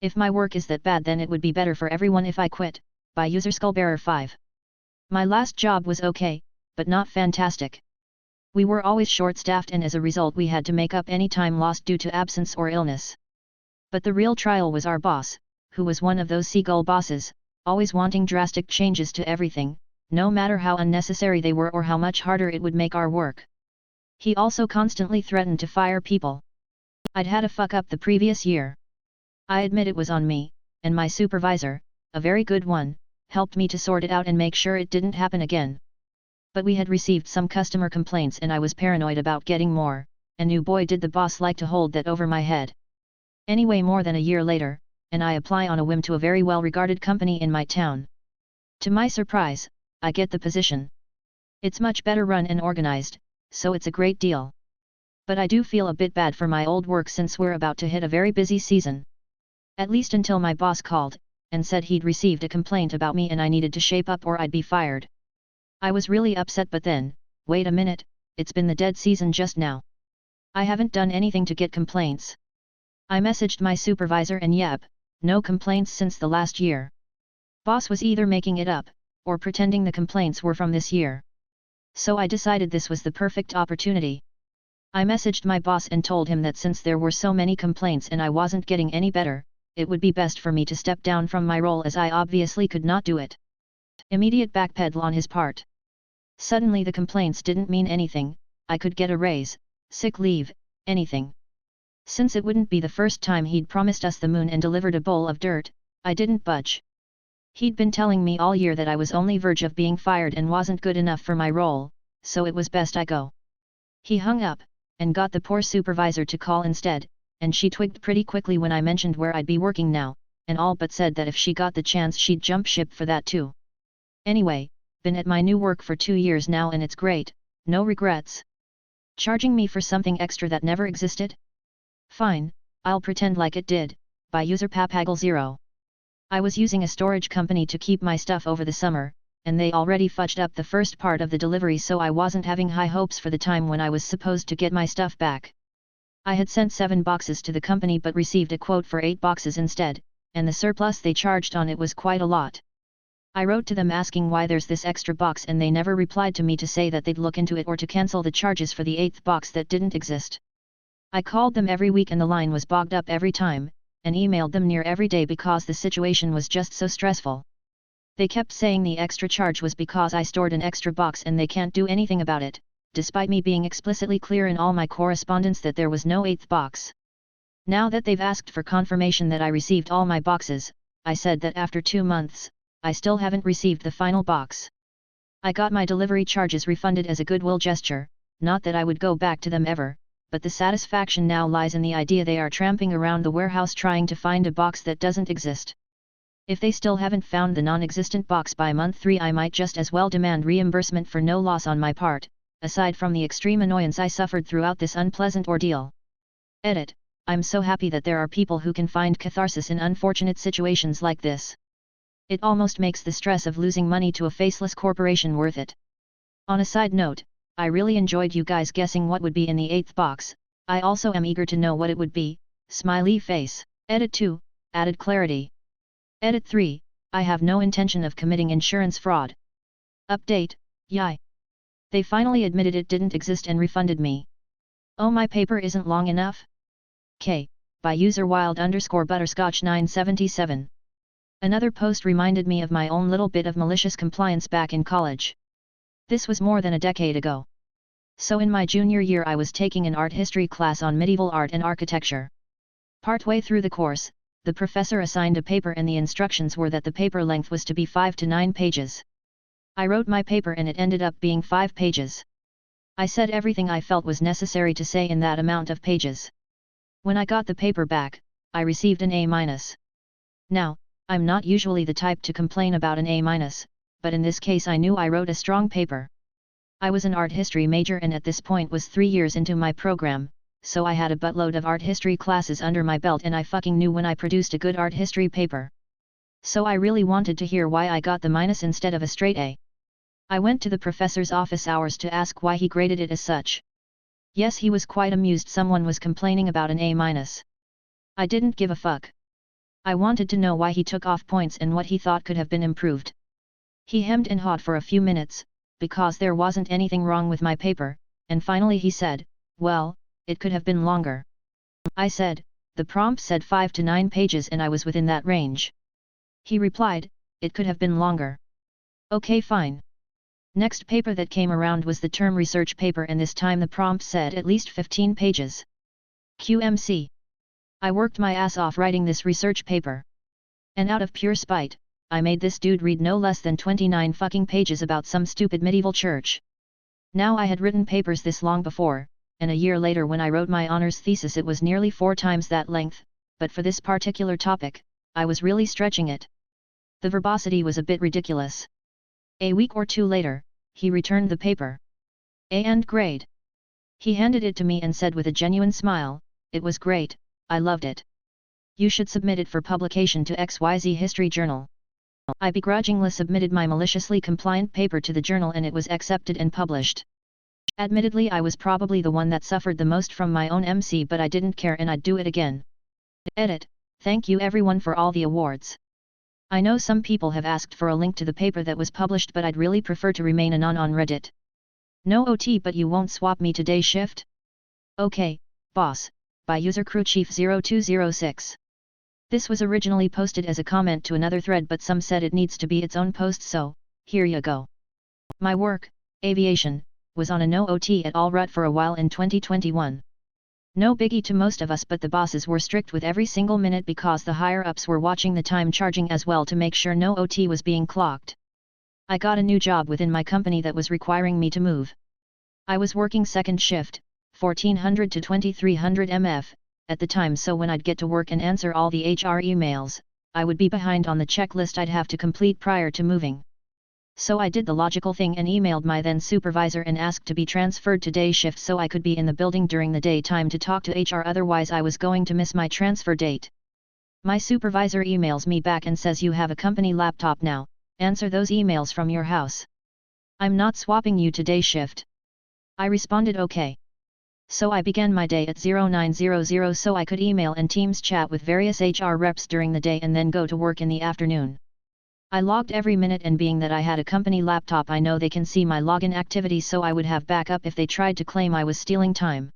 If my work is that bad, then it would be better for everyone if I quit. By user Skullbearer 5. My last job was okay, but not fantastic. We were always short-staffed and as a result we had to make up any time lost due to absence or illness. But the real trial was our boss, who was one of those seagull bosses, always wanting drastic changes to everything, no matter how unnecessary they were or how much harder it would make our work. He also constantly threatened to fire people. I'd had a fuck up the previous year. I admit it was on me, and my supervisor, a very good one, helped me to sort it out and make sure it didn't happen again. But we had received some customer complaints and I was paranoid about getting more, and new boy did the boss like to hold that over my head. Anyway, more than a year later, and I apply on a whim to a very well-regarded company in my town. To my surprise, I get the position. It's much better run and organized, so it's a great deal. But I do feel a bit bad for my old work since we're about to hit a very busy season. At least until my boss called, and said he'd received a complaint about me and I needed to shape up or I'd be fired. I was really upset, but then, wait a minute, it's been the dead season just now. I haven't done anything to get complaints. I messaged my supervisor and yep, no complaints since the last year. Boss was either making it up, or pretending the complaints were from this year. So I decided this was the perfect opportunity. I messaged my boss and told him that since there were so many complaints and I wasn't getting any better, it would be best for me to step down from my role as I obviously could not do it. Immediate backpedal on his part. Suddenly the complaints didn't mean anything, I could get a raise, sick leave, anything. Since it wouldn't be the first time he'd promised us the moon and delivered a bowl of dirt, I didn't budge. He'd been telling me all year that I was only verge of being fired and wasn't good enough for my role, so it was best I go. He hung up, and got the poor supervisor to call instead, and she twigged pretty quickly when I mentioned where I'd be working now, and all but said that if she got the chance she'd jump ship for that too. Anyway, been at my new work for 2 years now and it's great, no regrets. Charging me for something extra that never existed? Fine, I'll pretend like it did. By user Papagal0. I was using a storage company to keep my stuff over the summer, and they already fudged up the first part of the delivery, so I wasn't having high hopes for the time when I was supposed to get my stuff back. I had sent 7 boxes to the company but received a quote for 8 boxes instead, and the surplus they charged on it was quite a lot. I wrote to them asking why there's this extra box and they never replied to me to say that they'd look into it or to cancel the charges for the 8th box that didn't exist. I called them every week and the line was bogged up every time, and emailed them near every day because the situation was just so stressful. They kept saying the extra charge was because I stored an extra box and they can't do anything about it, despite me being explicitly clear in all my correspondence that there was no 8th box. Now that they've asked for confirmation that I received all my boxes, I said that after 2 months, I still haven't received the final box. I got my delivery charges refunded as a goodwill gesture, not that I would go back to them ever, but the satisfaction now lies in the idea they are tramping around the warehouse trying to find a box that doesn't exist. If they still haven't found the non-existent box by month 3, I might just as well demand reimbursement for no loss on my part, aside from the extreme annoyance I suffered throughout this unpleasant ordeal. Edit. I'm so happy that there are people who can find catharsis in unfortunate situations like this. It almost makes the stress of losing money to a faceless corporation worth it. On a side note, I really enjoyed you guys guessing what would be in the 8th box. I also am eager to know what it would be. Smiley face. Edit 2. Added clarity. Edit 3. I have no intention of committing insurance fraud. Update. Yay. They finally admitted it didn't exist and refunded me. Oh, my paper isn't long enough? K. By user wild_butterscotch 977. Another post reminded me of my own little bit of malicious compliance back in college. This was more than a decade ago. So in my junior year I was taking an art history class on medieval art and architecture. Partway through the course, the professor assigned a paper and the instructions were that the paper length was to be 5 to 9 pages. I wrote my paper and it ended up being 5 pages. I said everything I felt was necessary to say in that amount of pages. When I got the paper back, I received an A-. Now, I'm not usually the type to complain about an A-, but in this case I knew I wrote a strong paper. I was an art history major and at this point was 3 years into my program, so I had a buttload of art history classes under my belt and I fucking knew when I produced a good art history paper. So I really wanted to hear why I got the minus instead of a straight A. I went to the professor's office hours to ask why he graded it as such. Yes, he was quite amused someone was complaining about an A-. I didn't give a fuck. I wanted to know why he took off points and what he thought could have been improved. He hemmed and hawed for a few minutes, because there wasn't anything wrong with my paper, and finally he said, well, it could have been longer. I said, the prompt said 5 to 9 pages and I was within that range. He replied, it could have been longer. Okay, fine. Next paper that came around was the term research paper, and this time the prompt said at least 15 pages. QMC. I worked my ass off writing this research paper. And out of pure spite, I made this dude read no less than 29 fucking pages about some stupid medieval church. Now I had written papers this long before, and a year later when I wrote my honors thesis it was nearly 4 times that length, but for this particular topic, I was really stretching it. The verbosity was a bit ridiculous. A week or two later, he returned the paper. And grade. He handed it to me and said with a genuine smile, it was great, I loved it. You should submit it for publication to XYZ History Journal. I begrudgingly submitted my maliciously compliant paper to the journal and it was accepted and published. Admittedly, I was probably the one that suffered the most from my own MC, but I didn't care and I'd do it again. Edit. Thank you everyone for all the awards. I know some people have asked for a link to the paper that was published, but I'd really prefer to remain anon on Reddit. No OT, but you won't swap me to day shift? Okay, boss. By user crewchief0206. This was originally posted as a comment to another thread, but some said it needs to be its own post, so here you go. My work, aviation, was on a no OT at all rut for a while in 2021. No biggie to most of us, but the bosses were strict with every single minute because the higher-ups were watching the time charging as well to make sure no OT was being clocked. I got a new job within my company that was requiring me to move. I was working second shift, 1400 to 2300 MF, at the time, so when I'd get to work and answer all the HR emails, I would be behind on the checklist I'd have to complete prior to moving. So I did the logical thing and emailed my then supervisor and asked to be transferred to day shift so I could be in the building during the daytime to talk to HR, otherwise I was going to miss my transfer date. My supervisor emails me back and says, you have a company laptop now, answer those emails from your house. I'm not swapping you to day shift. I responded okay. So I began my day at 0900 so I could email and Teams chat with various HR reps during the day and then go to work in the afternoon. I logged every minute, and being that I had a company laptop, I know they can see my login activity, so I would have backup if they tried to claim I was stealing time.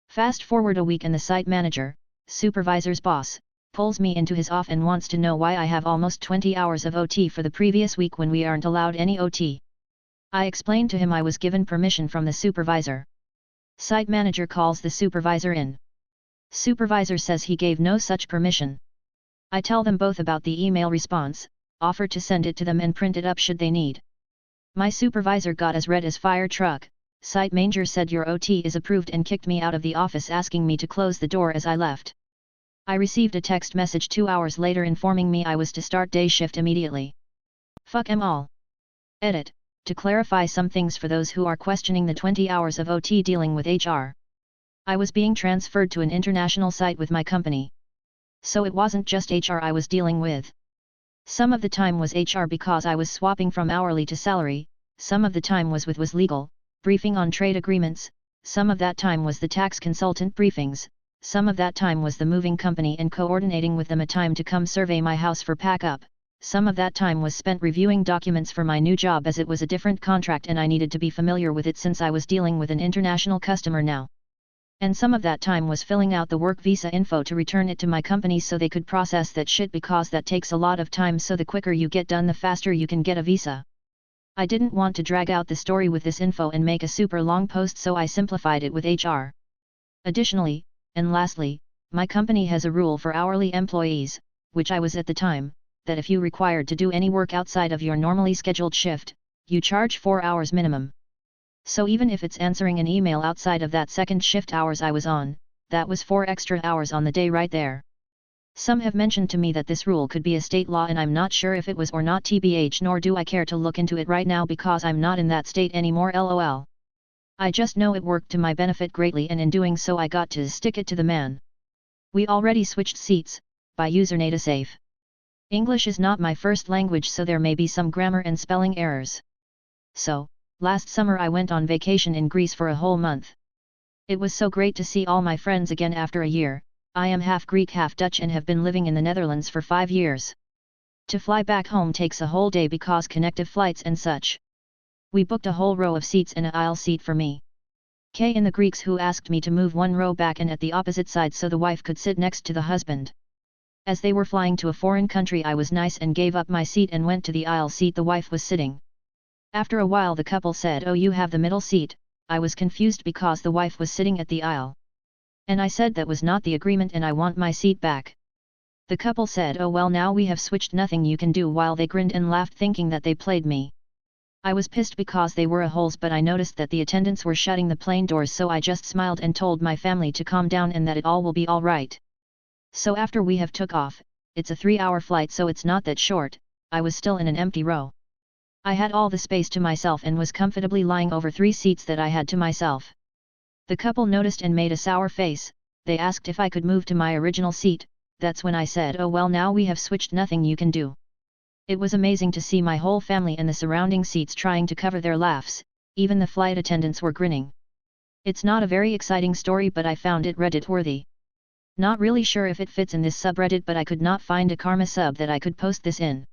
Fast forward a week and the site manager, supervisor's boss, pulls me into his office and wants to know why I have almost 20 hours of OT for the previous week when we aren't allowed any OT. I explained to him I was given permission from the supervisor. Site manager calls the supervisor in. Supervisor says he gave no such permission. I tell them both about the email response, offer to send it to them and print it up should they need. My supervisor got as red as fire truck. Site manager said your OT is approved and kicked me out of the office, asking me to close the door as I left. I received a text message 2 hours later informing me I was to start day shift immediately. Fuck 'em all. Edit. To clarify some things for those who are questioning the 20 hours of OT dealing with HR. I was being transferred to an international site with my company. So it wasn't just HR I was dealing with. Some of the time was HR because I was swapping from hourly to salary, some of the time was legal, briefing on trade agreements, some of that time was the tax consultant briefings, some of that time was the moving company and coordinating with them a time to come survey my house for pack up. Some of that time was spent reviewing documents for my new job, as it was a different contract and I needed to be familiar with it since I was dealing with an international customer now. And some of that time was filling out the work visa info to return it to my company so they could process that shit, because that takes a lot of time, so the quicker you get done the faster you can get a visa. I didn't want to drag out the story with this info and make a super long post, so I simplified it with HR. Additionally, and lastly, my company has a rule for hourly employees, which I was at the time, that if you required to do any work outside of your normally scheduled shift, you charge 4 hours minimum. So even if it's answering an email outside of that second shift hours I was on, that was 4 extra hours on the day right there. Some have mentioned to me that this rule could be a state law, and I'm not sure if it was or not, tbh, nor do I care to look into it right now because I'm not in that state anymore, lol. I just know it worked to my benefit greatly, and in doing so I got to stick it to the man. We already switched seats, by user NativeSafe. English is not my first language, so there may be some grammar and spelling errors. So, last summer I went on vacation in Greece for a whole month. It was so great to see all my friends again after a year. I am half Greek half Dutch and have been living in the Netherlands for 5 years. To fly back home takes a whole day because connective flights and such. We booked a whole row of seats and an aisle seat for me. K and the Greeks who asked me to move one row back and at the opposite side so the wife could sit next to the husband. As they were flying to a foreign country I was nice and gave up my seat and went to the aisle seat the wife was sitting. After a while the couple said, "Oh, you have the middle seat." I was confused because the wife was sitting at the aisle. And I said that was not the agreement and I want my seat back. The couple said, "Oh well, now we have switched, nothing you can do," while they grinned and laughed thinking that they played me. I was pissed because they were a-holes, but I noticed that the attendants were shutting the plane doors, so I just smiled and told my family to calm down and that it all will be alright. So after we have took off, it's a 3-hour flight so it's not that short, I was still in an empty row. I had all the space to myself and was comfortably lying over 3 seats that I had to myself. The couple noticed and made a sour face. They asked if I could move to my original seat. That's when I said, "Oh well, now we have switched, nothing you can do." It was amazing to see my whole family and the surrounding seats trying to cover their laughs, even the flight attendants were grinning. It's not a very exciting story, but I found it Reddit worthy. Not really sure if it fits in this subreddit, but I could not find a karma sub that I could post this in.